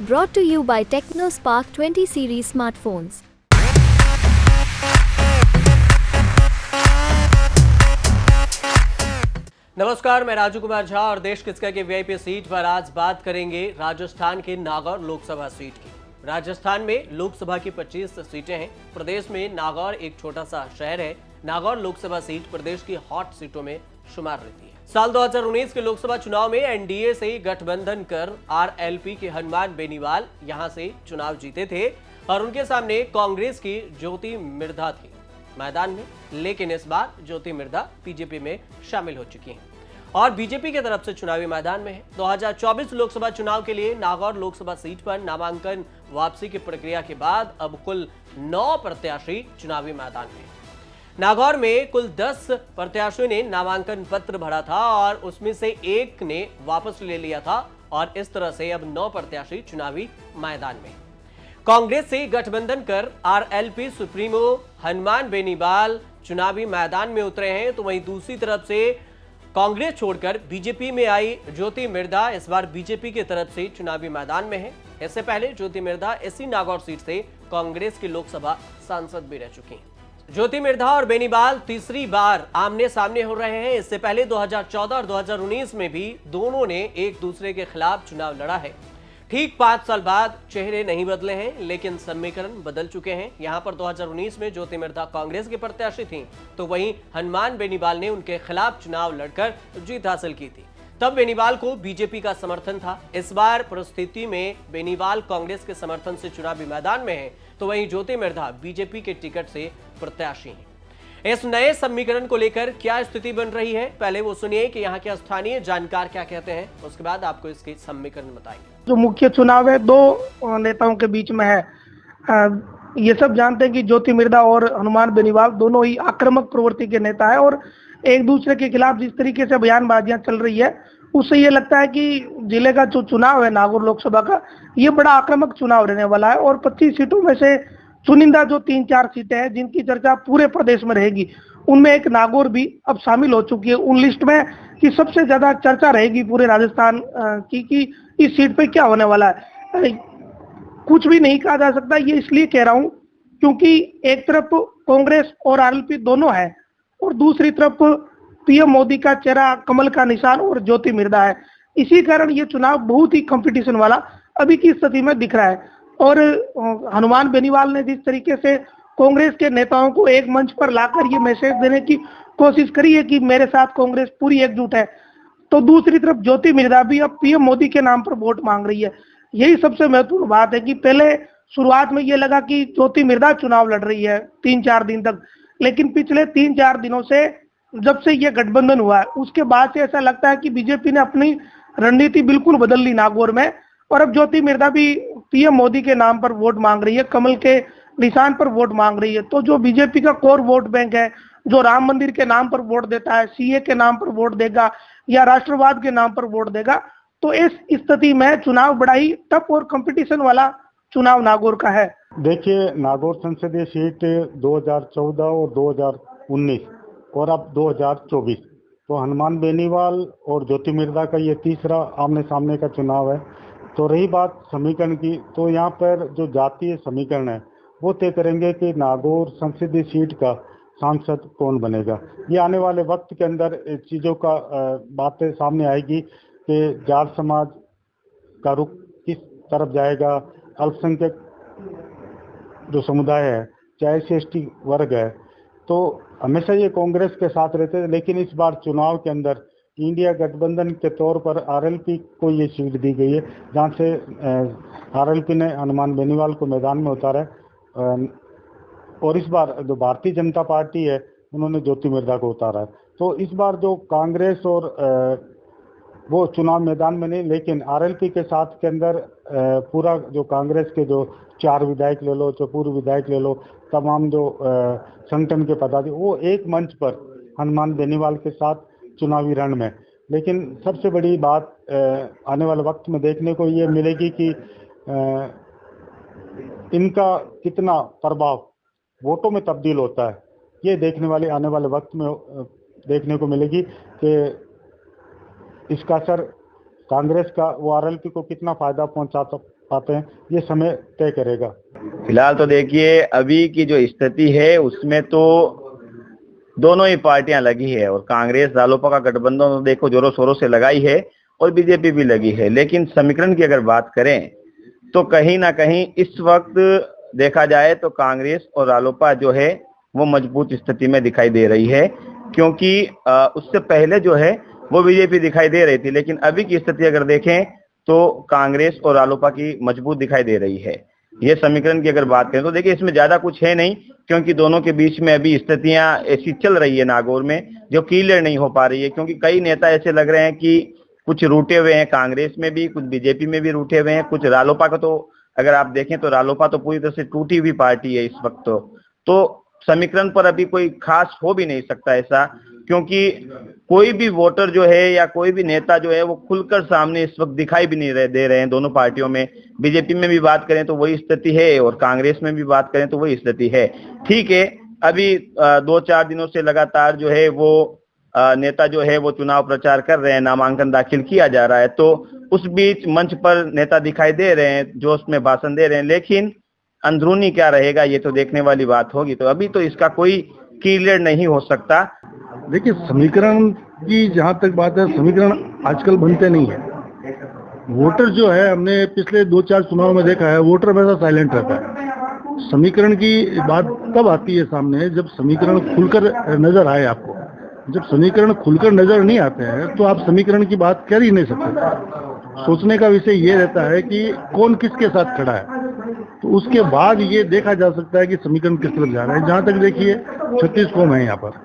Brought to you by TechnoSpark 20 series smartphones. नमस्कार, मैं राजू कुमार झा और देश किसका के वीआईपी सीट पर आज बात करेंगे राजस्थान के नागौर लोकसभा सीट की। राजस्थान में लोकसभा की 25 सीटें हैं। प्रदेश में नागौर एक छोटा सा शहर है। नागौर लोकसभा सीट प्रदेश की हॉट सीटों में शुमार रहती है। साल 2019 के लोकसभा चुनाव में एनडीए से गठबंधन कर आरएलपी के हनुमान बेनीवाल यहां से चुनाव जीते थे और उनके सामने कांग्रेस की ज्योति मिर्धा थी मैदान में, लेकिन इस बार ज्योति मिर्धा बीजेपी में शामिल हो चुकी हैं और बीजेपी की तरफ से चुनावी मैदान में है। 2024 लोकसभा चुनाव के लिए नागौर लोकसभा सीट पर नामांकन वापसी की प्रक्रिया के बाद अब कुल 9 प्रत्याशी चुनावी मैदान में। नागौर में कुल 10 प्रत्याशियों ने नामांकन पत्र भरा था और उसमें से एक ने वापस ले लिया था और इस तरह से अब 9 प्रत्याशी चुनावी मैदान में। कांग्रेस से गठबंधन कर आरएलपी सुप्रीमो हनुमान बेनीवाल चुनावी मैदान में उतरे हैं, तो वहीं दूसरी तरफ से कांग्रेस छोड़कर बीजेपी में आई ज्योति मिर्धा इस बार बीजेपी की तरफ से चुनावी मैदान में है। इससे पहले ज्योति मिर्धा इसी नागौर सीट से कांग्रेस की लोकसभा सांसद भी रह चुकी हैं। ज्योति मिर्धा और बेनीवाल तीसरी बार आमने सामने हो रहे हैं। इससे पहले 2014 और 2019 में भी दोनों ने एक दूसरे के खिलाफ चुनाव लड़ा है। ठीक 5 साल बाद चेहरे नहीं बदले हैं, लेकिन समीकरण बदल चुके हैं। यहां पर 2019 में ज्योति मिर्धा कांग्रेस की प्रत्याशी थी, तो वहीं हनुमान बेनीवाल ने उनके खिलाफ चुनाव लड़कर जीत हासिल की थी। तब बेनीवाल को बीजेपी का समर्थन था। इस बार परिस्थिति में बेनीवाल कांग्रेस के समर्थन से चुनावी मैदान में है, तो वहीं ज्योति मिर्धा बीजेपी के टिकट से प्रत्याशी हैं। इस नए समीकरण को लेकर क्या स्थिति बन रही है, पहले वो सुनिए कि यहाँ के स्थानीय जानकार क्या कहते हैं, उसके बाद आपको इसके समीकरण बताएंगे। जो मुख्य चुनाव है दो नेताओं के बीच में है। ये सब जानते हैं कि ज्योति मिर्धा और हनुमान बेनीवाल दोनों ही आक्रामक प्रवृत्ति के नेता है और एक दूसरे के खिलाफ जिस तरीके से बयानबाजियां चल रही है उससे ये लगता है कि जिले का जो चुनाव है नागौर लोकसभा का, ये बड़ा आक्रामक चुनाव रहने वाला है और 25 सीटों में से चुनिंदा जो 3-4 सीटें हैं जिनकी चर्चा पूरे प्रदेश में रहेगी, उनमें एक नागौर भी अब शामिल हो चुकी है उन लिस्ट में कि सबसे ज्यादा चर्चा रहेगी पूरे राजस्थान की कि इस सीट पे क्या होने वाला है। कुछ भी नहीं कहा जा सकता, ये इसलिए कह रहा हूँ क्योंकि एक तरफ कांग्रेस और आरएलपी दोनों है और दूसरी तरफ पीएम मोदी का चेहरा, कमल का निशान और ज्योति मिर्धा है। इसी कारण ये चुनाव बहुत ही कंपटीशन वाला अभी की स्थिति में दिख रहा है और हनुमान बेनीवाल ने जिस तरीके से कांग्रेस के नेताओं को एक मंच पर लाकर ये मैसेज देने की कोशिश करी है कि मेरे साथ कांग्रेस पूरी एकजुट है, तो दूसरी तरफ ज्योति मिर्धा भी अब पीएम मोदी के नाम पर वोट मांग रही है। यही सबसे महत्वपूर्ण बात है कि पहले शुरुआत में ये लगा कि ज्योति मिर्धा चुनाव लड़ रही है 3-4 दिन तक, लेकिन पिछले 3-4 दिनों से जब से ये गठबंधन हुआ है उसके बाद से ऐसा लगता है कि बीजेपी ने अपनी रणनीति बिल्कुल बदल ली नागौर में और अब ज्योति मिर्धा भी पीएम मोदी के नाम पर वोट मांग रही है, कमल के निशान पर वोट मांग रही है। तो जो बीजेपी का कोर वोट बैंक है, जो राम मंदिर के नाम पर वोट देता है, सीए के नाम पर वोट देगा या राष्ट्रवाद के नाम पर वोट देगा, तो इस स्थिति में चुनाव बड़ा ही टफ और कंपटीशन वाला चुनाव नागौर का है। देखिए, नागौर संसदीय सीट 2014 और 2019 और अब 2024, तो हनुमान बेनीवाल और ज्योति मिर्धा का ये तीसरा आमने सामने का चुनाव है। तो रही बात समीकरण की, तो यहाँ पर जो जातीय समीकरण है वो तय करेंगे कि नागौर संसदीय सीट का सांसद कौन बनेगा। ये आने वाले वक्त के अंदर चीज़ों का बातें सामने आएगी कि जाट समाज का रुख किस तरफ जाएगा, अल्पसंख्यक जो समुदाय है, चाहे SC/ST वर्ग है, तो हमेशा ये कांग्रेस के साथ रहते थे, लेकिन इस बार चुनाव के अंदर इंडिया गठबंधन के तौर पर आरएलपी को ये सीट दी गई है, जहाँ से आरएलपी ने हनुमान बेनीवाल को मैदान में उतारा है और इस बार जो भारतीय जनता पार्टी है उन्होंने ज्योति मिर्धा को उतारा है। तो इस बार जो कांग्रेस और वो चुनाव मैदान में नहीं, लेकिन आरएलपी के साथ के अंदर पूरा जो कांग्रेस के जो 4 विधायक ले लो, जो पूर्व विधायक ले लो, तमाम जो संगठन के पदाधिकारी, वो एक मंच पर हनुमान बेनीवाल के साथ चुनावी रण में। लेकिन सबसे बड़ी बात आने वाले वक्त में देखने को ये मिलेगी कि इनका कितना प्रभाव वोटों में तब्दील होता है, ये देखने वाले आने वाले वक्त में देखने को मिलेगी कि इसका असर कांग्रेस का वो आरएलपी को कितना फायदा पहुंचा पाते हैं, ये समय तय करेगा। फिलहाल तो देखिए अभी की जो स्थिति है उसमें तो दोनों ही पार्टियां लगी है और कांग्रेस रालोपा का गठबंधन तो देखो जोरों शोरों से लगाई है और बीजेपी भी लगी है, लेकिन समीकरण की अगर बात करें तो कहीं ना कहीं इस वक्त देखा जाए तो कांग्रेस और रालोपा जो है वो मजबूत स्थिति में दिखाई दे रही है, क्योंकि उससे पहले जो है वो बीजेपी दिखाई दे रही थी, लेकिन अभी की स्थिति अगर देखें तो कांग्रेस और रालोपा की मजबूत दिखाई दे रही है। ये समीकरण की अगर बात करें तो देखिए इसमें ज्यादा कुछ है नहीं, क्योंकि दोनों के बीच में अभी स्थितियां ऐसी चल रही है नागौर में जो क्लियर नहीं हो पा रही है, क्योंकि कई नेता ऐसे लग रहे हैं कि कुछ रूठे हुए हैं, कांग्रेस में भी, कुछ बीजेपी में भी रूठे हुए हैं, कुछ रालोपा का तो अगर आप देखें तो रालोपा तो पूरी तरह से टूटी हुई पार्टी है इस वक्त। तो समीकरण पर अभी कोई खास हो भी नहीं सकता ऐसा, क्योंकि कोई भी वोटर जो है या कोई भी नेता जो है वो खुलकर सामने इस वक्त दिखाई भी नहीं दे रहे हैं दोनों पार्टियों में। बीजेपी में भी बात करें तो वही स्थिति है और कांग्रेस में भी बात करें तो वही स्थिति है। ठीक है, अभी 2-4 दिनों से लगातार जो है वो नेता जो है वो चुनाव प्रचार कर रहे हैं, नामांकन दाखिल किया जा रहा है, तो उस बीच मंच पर नेता दिखाई दे रहे हैं, जोश में भाषण दे रहे हैं, लेकिन अंदरूनी क्या रहेगा ये तो देखने वाली बात होगी। तो अभी तो इसका कोई क्लियर नहीं हो सकता। देखिए समीकरण की जहाँ तक बात है, समीकरण आजकल बनते नहीं है। वोटर जो है, हमने पिछले 2-4 चुनाव में देखा है, वोटर हमेशा साइलेंट रहता है। समीकरण की बात तब आती है सामने जब समीकरण खुलकर नजर आए आपको। जब समीकरण खुलकर नजर नहीं आते हैं तो आप समीकरण की बात कर ही नहीं सकते। सोचने का विषय ये रहता है कि कौन किसके साथ खड़ा है, तो उसके बाद ये देखा जा सकता है कि समीकरण किस तरफ जा रहा है। जहाँ तक देखिए 36 कौम है यहाँ पर,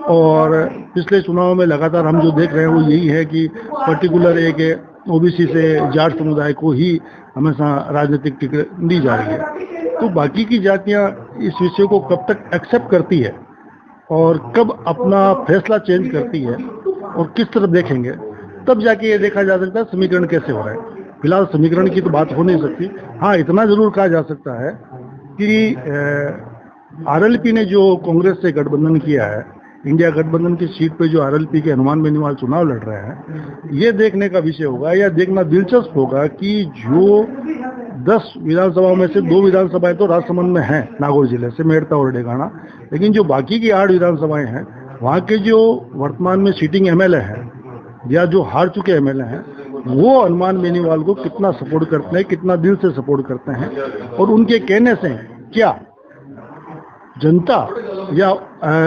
और पिछले चुनाव में लगातार हम जो देख रहे हैं वो यही है कि पर्टिकुलर एक ओबीसी से जाट समुदाय को ही हमेशा राजनीतिक टिकट दी जा रही है। तो बाकी की जातियां इस विषय को कब तक एक्सेप्ट करती है और कब अपना फैसला चेंज करती है और किस तरफ देखेंगे, तब जाके ये देखा जा सकता है समीकरण कैसे हो रहा है। फिलहाल समीकरण की तो बात हो नहीं सकती। हाँ, इतना जरूर कहा जा सकता है कि आरएलपी ने जो कांग्रेस से गठबंधन किया है, इंडिया गठबंधन की सीट पे जो आरएलपी के हनुमान बेनीवाल चुनाव लड़ रहे हैं, ये देखने का विषय होगा या देखना दिलचस्प होगा कि जो 10 विधानसभाओं में से 2 विधानसभाएं तो राजसमंद में हैं, नागौर जिले से मेड़ता और डेगाना, लेकिन जो बाकी की 8 विधानसभाएं हैं वहाँ के जो वर्तमान में सीटिंग एमएलए हैं या जो हार चुके एमएलए हैं, वो हनुमान बेनीवाल को कितना सपोर्ट करते हैं, कितना दिल से सपोर्ट करते हैं, और उनके कहने से क्या जनता या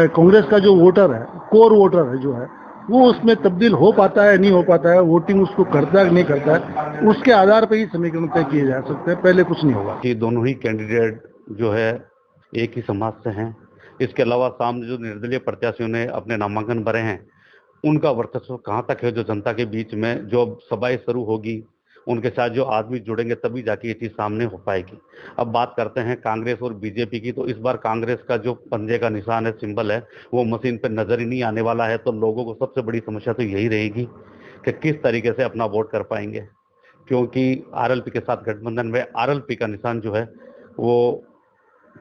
कांग्रेस का जो वोटर है, कोर वोटर है जो है, वो उसमें तब्दील हो पाता है नहीं हो पाता है, वोटिंग उसको करता है नहीं करता है, उसके आधार पर ही समीकरण तय किए जा सकते हैं, पहले कुछ नहीं होगा। कि दोनों ही कैंडिडेट जो है एक ही समाज से हैं। इसके अलावा सामने जो निर्दलीय प्रत्याशियों ने अपने नामांकन भरे हैं, उनका वर्चस्व कहाँ तक है जो जनता के बीच में जो सभाएं शुरू होगी उनके साथ जो आदमी जुड़ेंगे तभी जाके ये चीज सामने हो पाएगी। अब बात करते हैं कांग्रेस और बीजेपी की, तो इस बार कांग्रेस का जो पंजे का निशान है, सिंबल है, वो मशीन पे नजर ही नहीं आने वाला है। तो लोगों को सबसे बड़ी समस्या तो यही रहेगी कि किस तरीके से अपना वोट कर पाएंगे, क्योंकि आरएलपी के साथ गठबंधन में आरएलपी का निशान जो है वो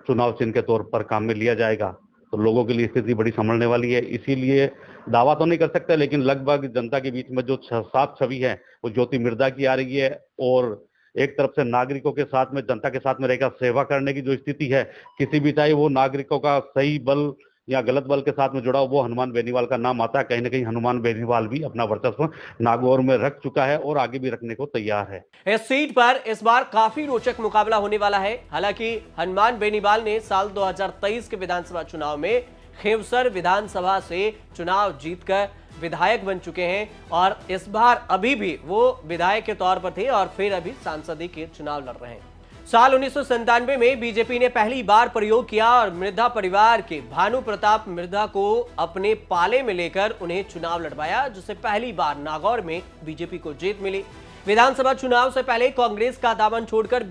चुनाव चिन्ह के तौर पर काम में लिया जाएगा। तो लोगों के लिए स्थिति बड़ी संभलने वाली है। इसीलिए दावा तो नहीं कर सकते, लेकिन लगभग जनता के बीच में जो साफ छवि है वो ज्योति मिर्धा की आ रही है, और एक तरफ से नागरिकों के साथ में, जनता के साथ में रहकर सेवा करने की जो स्थिति है, किसी भी चाहे वो नागरिकों का सही बल या गलत बल के साथ में जुड़ा हो, वो हनुमान बेनीवाल का नाम आता है। कहीं ना कहीं हनुमान बेनीवाल भी अपना वर्चस्व नागौर में रख चुका है और आगे भी रखने को तैयार है। इस सीट पर इस बार काफी रोचक मुकाबला होने वाला है। हालांकि हनुमान बेनीवाल ने साल 2023 के विधानसभा चुनाव में खेवसर विधानसभा से चुनाव जीतकर विधायक बन चुके हैं, और इस बार अभी भी वो विधायक के तौर पर थे और फिर अभी सांसदी के चुनाव लड़ रहे हैं। साल 1997 में बीजेपी ने पहली बार प्रयोग किया और मिर्धा परिवार के भानु प्रताप मिर्धा को अपने पाले में लेकर उन्हें चुनाव लड़वाया, जिससे पहली बार नागौर में बीजेपी को जीत मिली। विधानसभा चुनाव से पहले कांग्रेस का दामन छोड़कर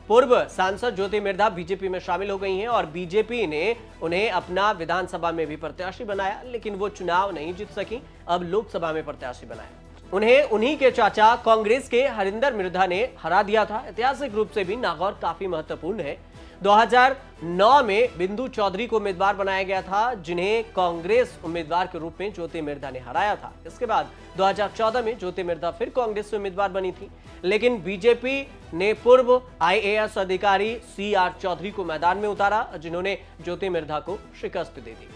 पूर्व सांसद ज्योति मिर्धा बीजेपी में शामिल हो गई हैं और बीजेपी ने उन्हें अपना विधानसभा में भी प्रत्याशी बनाया, लेकिन वो चुनाव नहीं जीत सकी। अब लोकसभा में प्रत्याशी बनाया। उन्हें उन्हीं के चाचा कांग्रेस के हरिंदर मिर्धा ने हरा दिया था। ऐतिहासिक रूप से भी नागौर काफी महत्वपूर्ण है। 2009 में बिंदु चौधरी को उम्मीदवार बनाया गया था, जिन्हें कांग्रेस उम्मीदवार के रूप में ज्योति मिर्धा ने हराया था। इसके बाद 2014 में ज्योति मिर्धा फिर कांग्रेस से उम्मीदवार बनी थी, लेकिन बीजेपी ने पूर्व आईएएस अधिकारी सीआर चौधरी को मैदान में उतारा, जिन्होंने ज्योति मिर्धा को शिकस्त दे दी।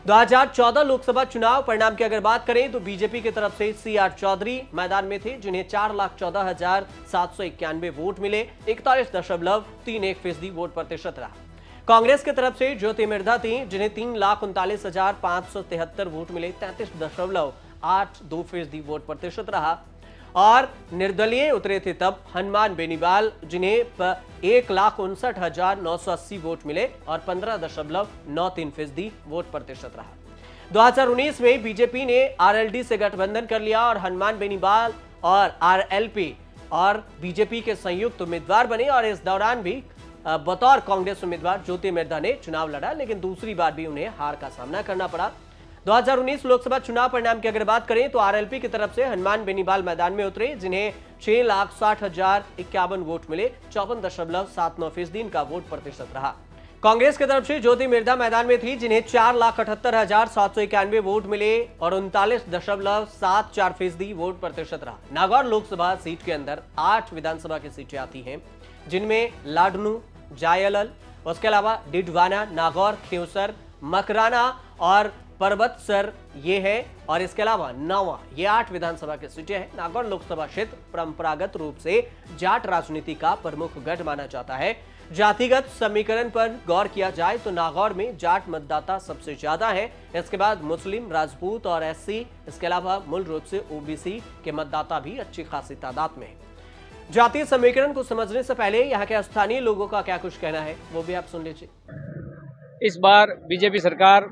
2014 लोकसभा चुनाव परिणाम की अगर बात करें तो बीजेपी की तरफ से सीआर चौधरी मैदान में थे, जिन्हें 4,14,791 वोट मिले, 41.31% वोट प्रतिशत रहा। कांग्रेस की तरफ से ज्योति मिर्धा थी, जिन्हें 3,39,573 वोट मिले, 33.82% वोट प्रतिशत रहा। और निर्दलीय उतरे थे तब हनुमान बेनीवाल, जिन्हें 1,59,980 वोट मिले और 15.93% वोट प्रतिशत रहा। 2019 में बीजेपी ने आरएलडी से गठबंधन कर लिया और हनुमान बेनीवाल और आरएलपी और बीजेपी के संयुक्त उम्मीदवार बने, और इस दौरान भी बतौर कांग्रेस उम्मीदवार ज्योति मिर्धा ने चुनाव लड़ा, लेकिन दूसरी बार भी उन्हें हार का सामना करना पड़ा। 2019 लोकसभा चुनाव परिणाम की अगर बात करें तो आरएलपी की तरफ से हनुमान बेनीवाल मैदान में उतरे, जिन्हें 6,60,051 वोट मिले, 54.79% इनका वोट प्रतिशत रहा। कांग्रेस की तरफ से ज्योति मिर्धा मैदान में थी, जिन्हें 4,78,791 वोट मिले और 39.74% वोट प्रतिशत रहा। नागौर लोकसभा सीट के अंदर 8 विधानसभा की सीटें आती हैं, जिनमें लाडनू, जायलल, उसके अलावा डिडवाना, नागौर, खेवसर, मकराना और परबतसर ये है, और इसके अलावा नवा, ये 8 विधानसभा की सीटें हैं। नागौर लोकसभा क्षेत्र परंपरागत रूप से जाट राजनीति का प्रमुख गढ़ माना जाता है। जातिगत समीकरण पर गौर किया जाए तो नागौर में जाट मतदाता सबसे ज्यादा हैं, इसके बाद मुस्लिम, राजपूत और एससी, इसके अलावा मूल रूप से ओबीसी के मतदाता भी अच्छी खासी तादाद में हैं। जातीय समीकरण को समझने से पहले यहाँ के स्थानीय लोगों का क्या कुछ कहना है, वो भी आप सुन लीजिए। इस बार बीजेपी सरकार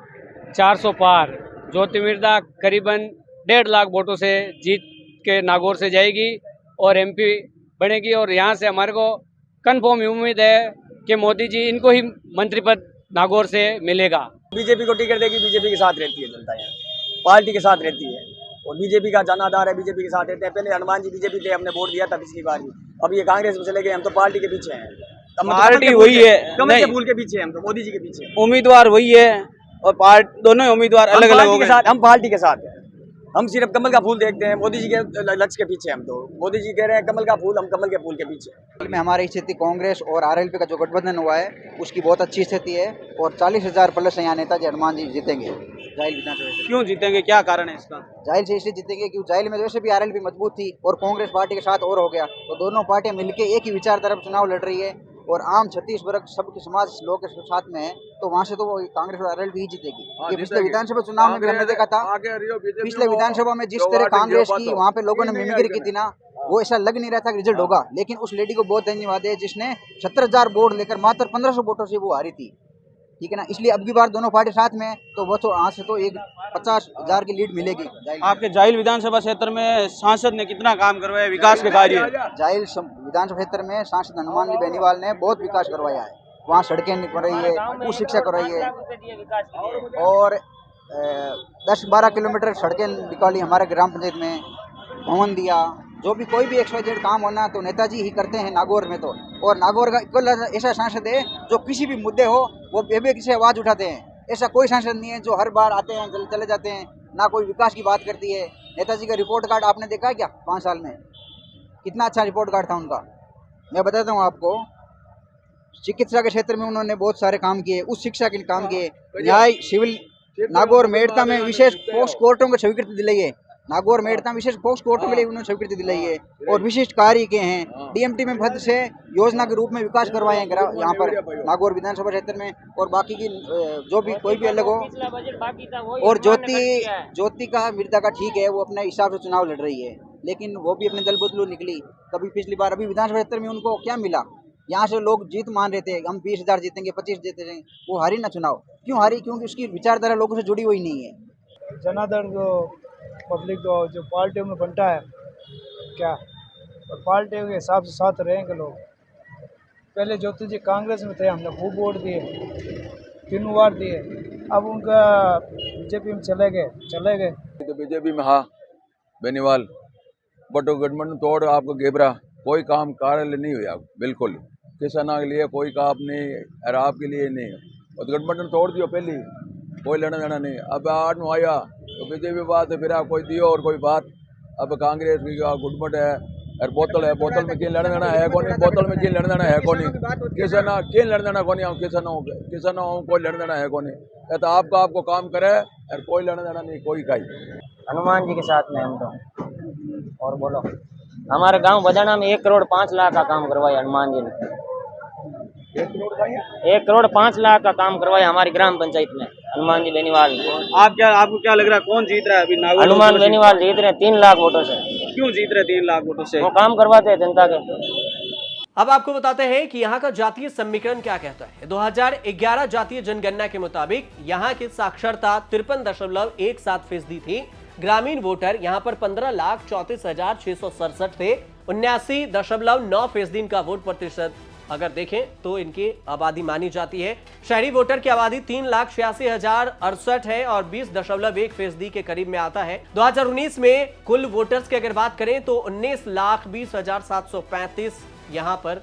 400 पार, ज्योति मिर्धा करीबन 1.5 लाख वोटों से जीत के नागौर से जाएगी और एमपी बनेगी, और यहाँ से हमारे को कन्फर्म उम्मीद है कि मोदी जी इनको ही मंत्री पद नागौर से मिलेगा। बीजेपी को टिकट देगी, बीजेपी के साथ रहती है जनता, यहाँ पार्टी के साथ रहती है और बीजेपी का जनाधार है, बीजेपी के साथ रहते हैं। पहले हनुमान जी बीजेपी थे, हमने वोट दिया था पिछली बार भी, अब ये कांग्रेस में चले गए, हम तो पार्टी के पीछे हैं। पार्टी वही है, कमल के फूल के पीछे, हम तो मोदी जी के पीछे, उम्मीदवार वही है और दोनों उम्मीदवार अलग अलग हो गए। हम पार्टी के साथ हैं, हम सिर्फ कमल का फूल देखते हैं, मोदी जी के लक्ष्य के पीछे। हम तो मोदी जी कह रहे हैं कमल का फूल, हम कमल के फूल के पीछे। में हमारी स्थिति कांग्रेस और आरएलपी का जो गठबंधन हुआ है उसकी बहुत अच्छी स्थिति है, और 40,000 प्लस यहाँ नेताजी हनुमान जी जीतेंगे जाइल विधानसभा से। क्यों जीतेंगे, क्या कारण है इसका? जाइल से इसलिए जीतेंगे क्योंकि जाइल में वैसे भी आरएलपी मजबूत थी और कांग्रेस पार्टी के साथ और हो गया, तो दोनों पार्टियां मिलकर एक ही विचार तरफ चुनाव लड़ रही है, और आम 36 वर्ग सबके समाज लोग के साथ में है, तो वहाँ से तो वो कांग्रेस और आरएलपी ही जीतेगी। ये पिछले विधानसभा चुनाव में भी हमने देखा था, पिछले विधानसभा में जिस तरह कांग्रेस की वहाँ पे लोगों ने मिमिक्री की थी ना, वो ऐसा लग नहीं रहा था कि रिजल्ट होगा, लेकिन उस लेडी को बहुत धन्यवाद है जिसने 17,000 वोट लेकर मात्र 1,500 वोटों से वो हारी थी, ठीक है ना। इसलिए अब की बार दोनों पार्टी साथ में, तो वो तो यहाँ से तो एक 50,000 की लीड मिलेगी। आपके जाइल विधानसभा क्षेत्र में सांसद ने कितना काम करवाया विकास के कार्य? जाइल विधानसभा क्षेत्र में सांसद हनुमान जी बेनीवाल ने बहुत विकास करवाया है, वहाँ सड़कें करवाई है, उच्च शिक्षा करवाई है, और 10-12 किलोमीटर सड़कें निकाली हमारे ग्राम पंचायत में, भवन दिया। जो भी कोई भी XYZ काम होना तो नेताजी ही करते हैं नागौर में तो, और नागौर का इक्वल ऐसा सांसद है जो किसी भी मुद्दे हो वो बेबे से आवाज़ उठाते हैं। ऐसा कोई सांसद नहीं है जो हर बार आते हैं चले जाते हैं, ना कोई विकास की बात करती है। नेताजी का रिपोर्ट कार्ड आपने देखा है क्या 5 साल में? कितना अच्छा रिपोर्ट कार्ड था उनका। मैं बताता हूँ आपको, चिकित्सा के क्षेत्र में उन्होंने बहुत सारे काम किए, उच्च शिक्षा के काम किए, न्याय सिविल नागौर मेड़ता में विशेष पोक्स कोर्टों को स्वीकृति दिलाई है, नागौर मेड़ता में विशेष पोक्स कोर्टों के लिए उन्होंने स्वीकृति दिलाई है, और विशिष्ट कार्य किए हैं। DMT में पद से योजना के रूप में विकास करवाए हैं यहाँ पर नागौर विधानसभा क्षेत्र में, और बाकी की जो भी कोई भी अलग हो। और ज्योति का मिर्धा का ठीक है, वो अपने हिसाब से चुनाव लड़ रही है, लेकिन वो भी अपने दल बदलू निकली। कभी पिछली बार अभी विधानसभा क्षेत्र में उनको क्या मिला, यहाँ से लोग जीत मान रहे थे हम 20,000 जीतेंगे, 25 जीतेंगे, वो हारी ना चुनाव। क्यों हारी? क्योंकि उसकी विचारधारा लोगों से जुड़ी हुई नहीं है। जनार्दन जो पब्लिक जो पार्टियों में बनता है क्या, और पार्टियों के हिसाब से साथ रहेंगे लोग। पहले ज्योति जी कांग्रेस में थे, हमने खूब वोट दिए, 3 बार दिए, अब उनका बीजेपी में चले गए। तो बीजेपी में हाँ बेनीवाल बट गठबंधन तोड़ आपको घेबरा कोई काम कार्य नहीं हुआ बिल्कुल, किसानों के लिए कोई काम नहीं और आपके लिए नहीं, और गठबंधन तोड़ दियो पहले, कोई लेना देना नहीं। अब आज में आया तो बीजेपी बात है, फिर आप कोई दियो और कोई बात। अब कांग्रेस की गुटमट है और बोतल है, बोतल में किन लेना देना है कौन, बोतल में किन लेना देना है कौन, किसान किन लेना देना कौन, किसानों कोई लेना देना है कौन, या तो आपको काम करे और कोई लेना देना नहीं कोई का ही। हनुमान जी के साथ में हम तो। और बोलो, हमारे गांव बदाना में 1 करोड़ 5 लाख का काम करवाया हनुमान जी ने। 1 करोड़ 5 लाख का काम करवाया हमारी ग्राम पंचायत में हनुमान जी बेनीवाल ने। आपको क्या लग रहा है कौन जीत रहा है अभी? हनुमान बेनीवाल जीत रहे हैं 3 लाख वोटों से। क्यों जीत रहे 3 लाख वोटों से? वो काम करवाते हैं जनता के। अब आपको बताते हैं कि यहाँ का जातीय समीकरण क्या कहता है। 2011 जातीय जनगणना के मुताबिक यहाँ की साक्षरता 53.17% थी। ग्रामीण वोटर यहाँ पर 15,34,667 थे। 79.9% इनका वोट प्रतिशत अगर देखें तो इनकी आबादी मानी जाती है। शहरी वोटर की आबादी 3,86,068 है और 20.1% के करीब में आता है। 2019 में कुल वोटर्स की अगर बात करें तो 19,20,735 यहाँ पर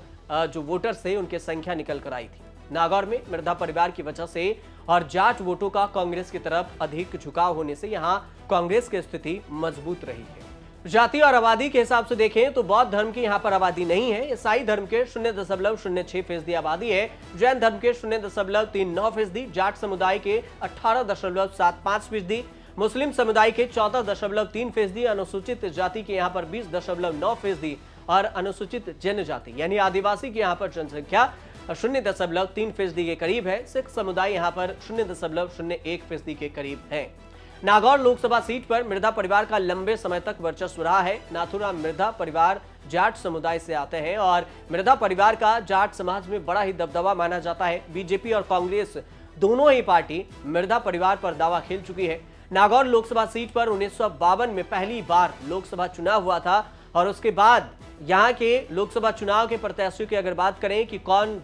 जो वोटर्स थे उनकी संख्या निकल कर आई थी। नागौर में मिर्धा परिवार की वजह से और जाट वोटों का कांग्रेस की तरफ अधिक झुकाव होने से यहाँ कांग्रेस की स्थिति मजबूत रही है। जाति और आबादी के हिसाब से देखें तो बौद्ध धर्म की यहाँ पर आबादी नहीं है। ईसाई धर्म के 0.06% आबादी है। जैन धर्म के 0.39%, जाट समुदाय के 18.75%, मुस्लिम समुदाय के 14.3%, अनुसूचित जाति के यहाँ पर 20.9% और अनुसूचित जनजाति यानी आदिवासी की यहाँ पर जनसंख्या 0.3% के करीब है। सिख समुदाय यहाँ पर 0.01% के करीब है। नागौर लोकसभा सीट पर मिर्धा परिवार का लंबे समय तक वर्चस्व रहा है। नाथूराम मिर्धा परिवार जाट समुदाय से आते हैं और मिर्धा परिवार का जाट समाज में बड़ा ही दबदबा माना जाता है। बीजेपी और कांग्रेस दोनों ही पार्टी मिर्धा परिवार पर दावा खेल चुकी है। नागौर लोकसभा सीट पर 1952 में पहली बार लोकसभा चुनाव हुआ था और उसके बाद यहाँ के लोकसभा चुनाव के प्रत्याशियों की अगर बात करें कि कौन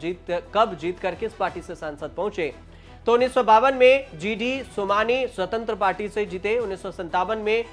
कब जीत कर किस पार्टी से सांसद पहुंचे तो 1952 में जीडी सोमानी स्वतंत्र पार्टी से जीते। 1957 में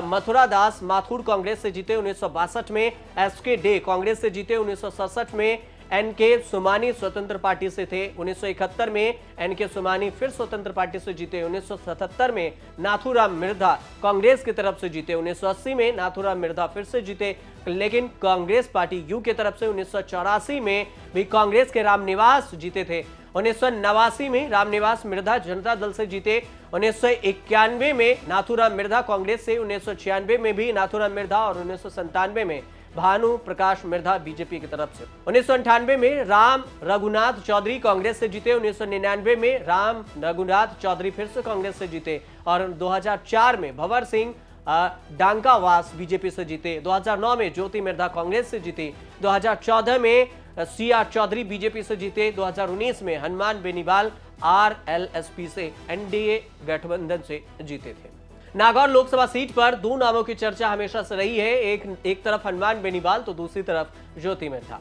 मथुरा दास माथुर कांग्रेस से जीते। 1962 में एसके डे कांग्रेस से जीते। 1967 में एनके सोमानी स्वतंत्र पार्टी से थे। 1971 में एनके सोमानी फिर स्वतंत्र पार्टी से जीते। 1977 में नाथूराम मिर्धा कांग्रेस की तरफ से जीते। 1980 में नाथूराम मिर्धा फिर से जीते लेकिन कांग्रेस पार्टी यू की तरफ से। 1984 में भी कांग्रेस के रामनिवास जीते थे। 1989 में रामनिवास मिर्धा जनता दल से जीते। 1991 में नाथूराम मिर्धा कांग्रेस से। 1996 में भी नाथूराम मिर्धा और 1997 में भानु प्रकाश मिर्धा बीजेपी की तरफ से। 1998 में राम रघुनाथ चौधरी कांग्रेस से जीते। 1999 में राम रघुनाथ चौधरी फिर से कांग्रेस से जीते और 2004 में भंवर सिंह डांकावास बीजेपी से जीते। 2009 में ज्योति मिर्धा कांग्रेस से जीती। 2014 में सीआर चौधरी बीजेपी से जीते। 2019 में हनुमान बेनीवाल आरएलएसपी से एनडीए गठबंधन से जीते थे। नागौर लोकसभा सीट पर दो नामों की चर्चा हमेशा से रही है। एक तरफ हनुमान बेनीवाल तो दूसरी तरफ ज्योति मिर्धा।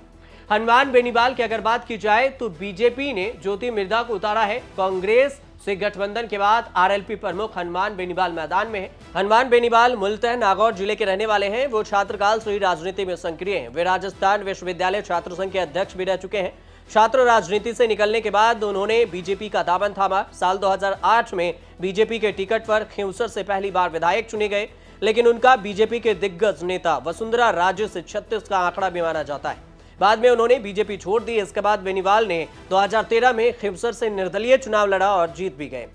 हनुमान बेनीवाल की अगर बात की जाए तो बीजेपी ने ज्योति मिर्धा को उतारा है। कांग्रेस से गठबंधन के बाद आरएलपी प्रमुख हनुमान बेनीवाल मैदान में है। हनुमान बेनीवाल मूलतः नागौर जिले के रहने वाले हैं। वो छात्रकाल से ही राजनीति में सक्रिय हैं। वे राजस्थान विश्वविद्यालय छात्र संघ के अध्यक्ष भी रह चुके हैं। छात्र राजनीति से निकलने के बाद उन्होंने बीजेपी का दामन थामा। साल 2008 में बीजेपी के टिकट पर खींवसर से पहली बार विधायक चुने गए लेकिन उनका बीजेपी के दिग्गज नेता वसुंधरा राजे से 36 का आंकड़ा भी माना जाता है। बाद में उन्होंने बीजेपी छोड़ दी। इसके बाद बेनीवाल ने 2013 में खींवसर से निर्दलीय चुनाव लड़ा और जीत भी गए।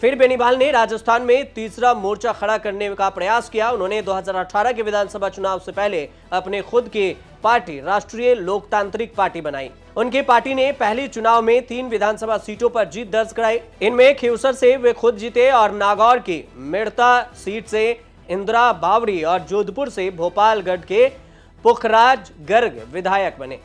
फिर बेनीवाल ने राजस्थान में तीसरा मोर्चा खड़ा करने का प्रयास किया। उन्होंने 2018 के विधानसभा चुनाव से पहले अपने खुद की पार्टी राष्ट्रीय लोकतांत्रिक पार्टी बनाई। उनकी पार्टी ने पहले चुनाव में 3 विधानसभा सीटों पर जीत दर्ज कराई। इनमें खींवसर से वे खुद जीते और नागौर की मिर्धा सीट से इंदिरा बावरी और जोधपुर से भोपालगढ़ के पुखराज गर्ग विधायक बने।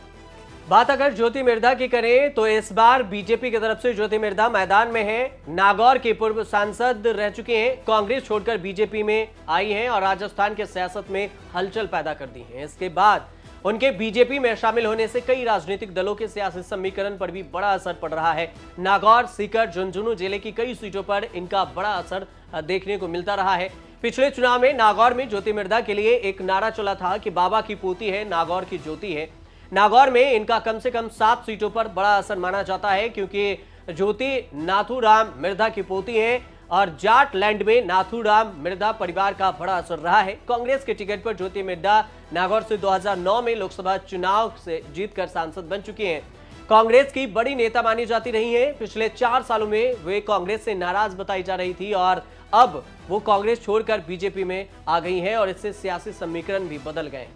बात अगर ज्योति मिर्धा की करें तो इस बार बीजेपी की तरफ से ज्योति मिर्धा मैदान में है। नागौर के पूर्व सांसद रह चुके हैं। कांग्रेस छोड़कर बीजेपी में आई हैं और राजस्थान के सियासत में हलचल पैदा कर दी है। इसके बाद उनके बीजेपी में शामिल होने से कई राजनीतिक दलों के सियासी समीकरण पर भी बड़ा असर पड़ रहा है। नागौर, सीकर, झुंझुनू जिले की कई सीटों पर इनका बड़ा असर देखने को मिलता रहा है। पिछले चुनाव में नागौर में ज्योति मिर्धा के लिए एक नारा चला था कि बाबा की पोती है, नागौर की ज्योति है। नागौर में इनका कम से कम 7 सीटों पर बड़ा असर माना जाता है, क्योंकि ज्योति नाथूराम मिर्धा की पोती है और जाट लैंड में नाथूराम मिर्धा परिवार का बड़ा असर रहा है। कांग्रेस के टिकट पर ज्योति मिर्धा नागौर से 2009 में लोकसभा चुनाव से जीतकर सांसद बन चुकी हैं। कांग्रेस की बड़ी नेता मानी जाती रही हैं। पिछले 4 सालों में वे कांग्रेस से नाराज बताई जा रही थी और अब वो कांग्रेस छोड़कर बीजेपी में आ गई हैं और इससे सियासी समीकरण भी बदल गए।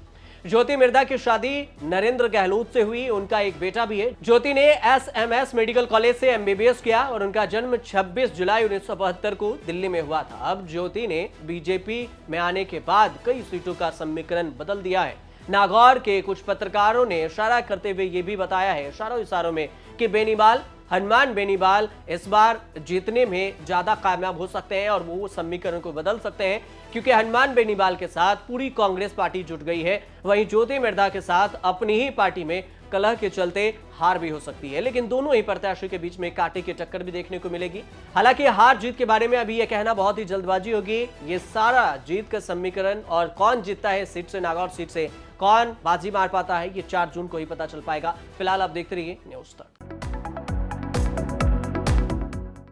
ज्योति मिर्धा की शादी नरेंद्र गहलोत से हुई, उनका एक बेटा भी है। ज्योति ने SMS मेडिकल कॉलेज से MBBS किया और उनका जन्म 26 जुलाई 1972 को दिल्ली में हुआ था। अब ज्योति ने बीजेपी में आने के बाद कई सीटों का समीकरण बदल दिया है। नागौर के कुछ पत्रकारों ने इशारा करते हुए ये भी बताया है, इशारों में, कि बेनीवाल हनुमान बेनीवाल इस बार जीतने में ज्यादा कामयाब हो सकते हैं और वो समीकरण को बदल सकते हैं, क्योंकि हनुमान बेनीवाल के साथ पूरी कांग्रेस पार्टी जुट गई है। वहीं ज्योति मिर्धा के साथ अपनी ही पार्टी में कलह के चलते हार भी हो सकती है। लेकिन दोनों ही प्रत्याशी के बीच में कांटे की टक्कर भी देखने को मिलेगी। हालांकि हार जीत के बारे में अभी यह कहना बहुत ही जल्दबाजी होगी। ये सारा जीत का समीकरण और कौन जीतता है सीट से, नागौर सीट से कौन बाजी मार पाता है, ये 4 जून को ही पता चल पाएगा। फिलहाल आप देखते रहिए न्यूज़ तक।